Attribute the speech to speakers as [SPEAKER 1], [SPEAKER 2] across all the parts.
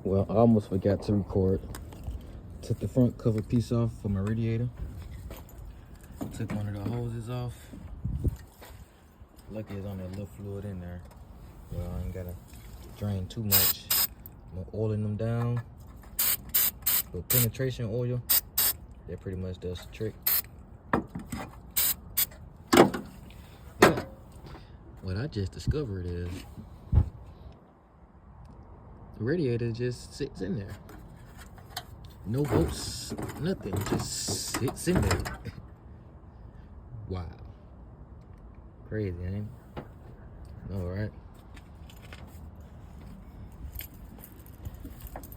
[SPEAKER 1] Well, I almost forgot to record. Took the front cover piece off for my radiator. Took one of the hoses off. Lucky it's only a little fluid in there. Well, I ain't gotta drain too much. I'm oiling them down with penetration oil. That pretty much does the trick. But what I just discovered is the radiator just sits in there. No bolts, nothing, just sits in there. Wow. Crazy, ain't it? All right.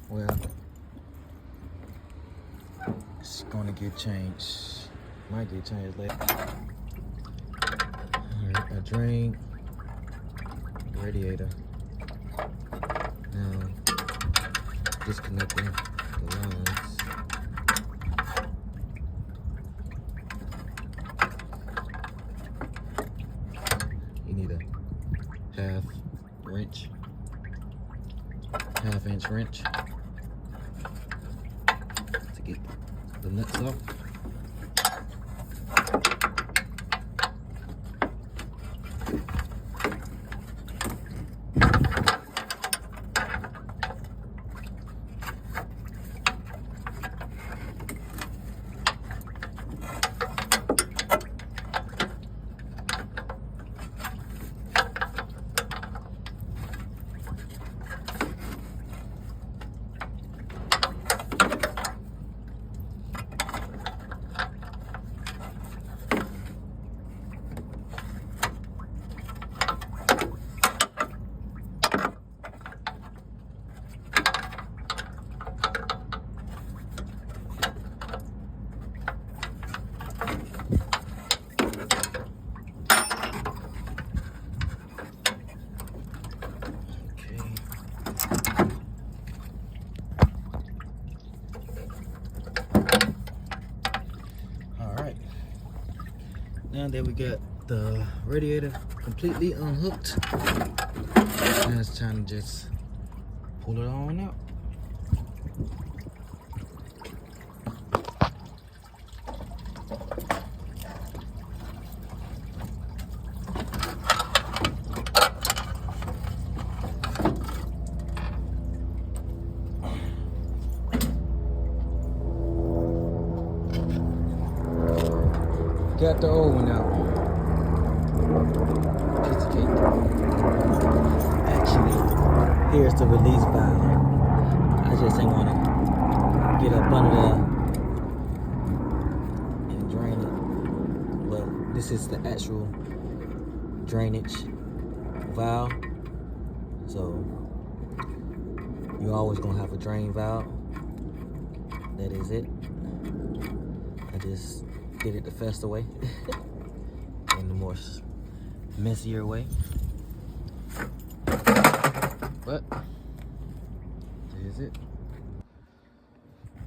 [SPEAKER 1] Well, it's gonna get changed. Might get changed later. Alright, I drained the radiator. Now, disconnecting the lines. You need a half-inch wrench to get the nuts off. Now that we got the radiator completely unhooked, now it's time to just pull it on out. Got the old one out. Piece of cake. Actually, here's the release valve. I just ain't want to get up under there and drain it. But this is the actual drainage valve. So you're always gonna have a drain valve. That is it. I just did it the faster way in the more messier way, but that is it.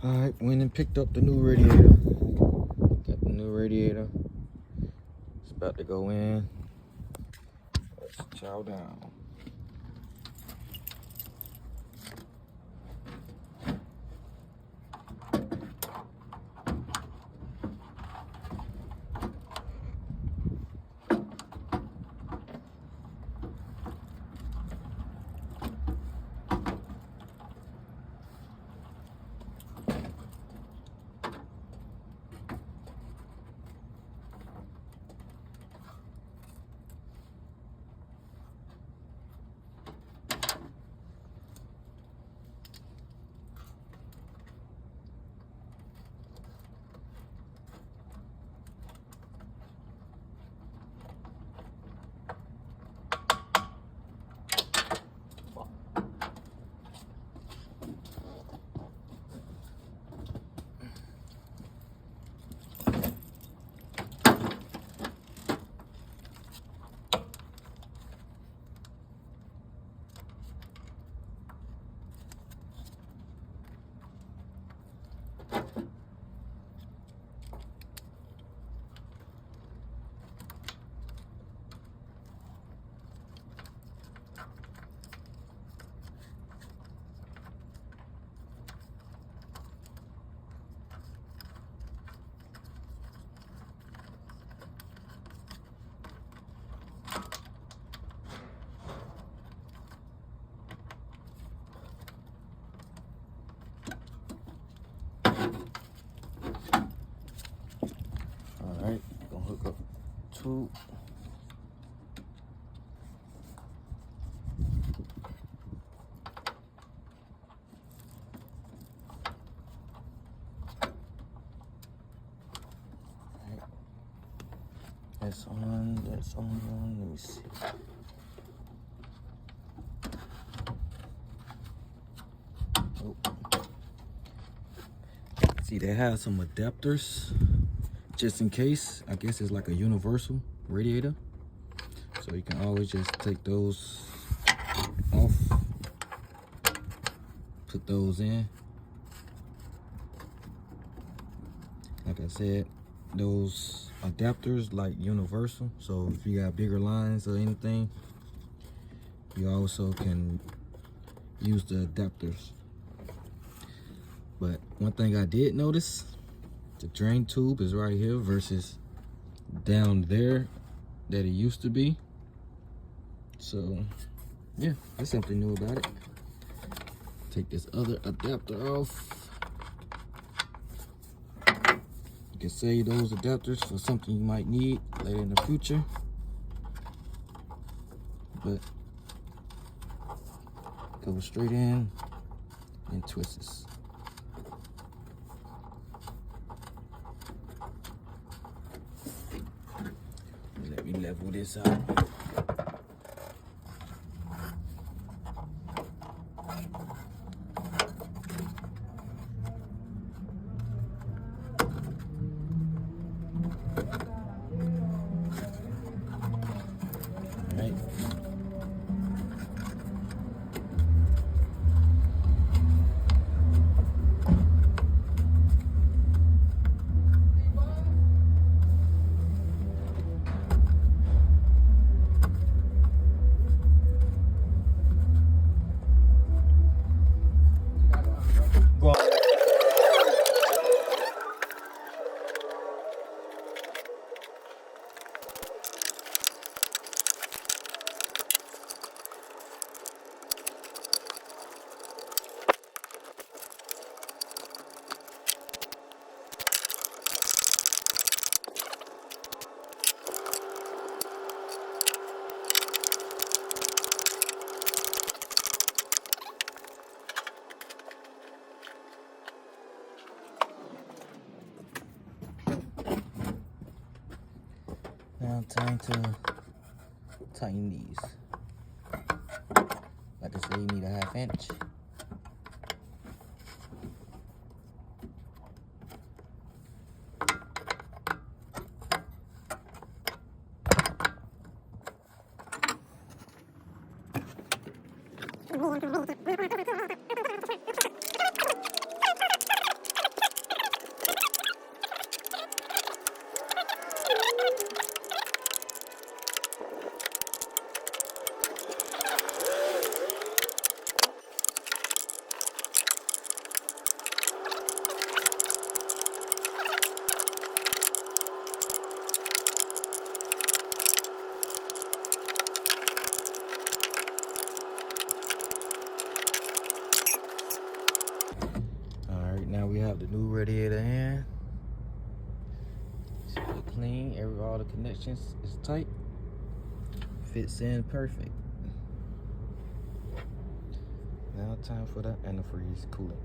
[SPEAKER 1] All right, went and picked up the new radiator. Got the new radiator. It's about to go in. Let's chow down. tube. Right. That's on, that's on, let me see. Oh. See, they have some adapters just in case. I guess it's like a universal radiator, so you can always just take those off, put those in. Like I said, those adapters like universal, so if you got bigger lines or anything, you also can use the adapters. But one thing I did notice, the drain tube is right here versus down there that it used to be. So yeah, that's something new about it. Take this other adapter off. You can save those adapters for something you might need later in the future. But go straight in and twist this. Let me level this out. Alright. Now time to tighten these. Like I said, you need a 1/2 inch. Now we have the new radiator in. It's really clean. All the connections is tight. Fits in perfect. Now time for the antifreeze coolant.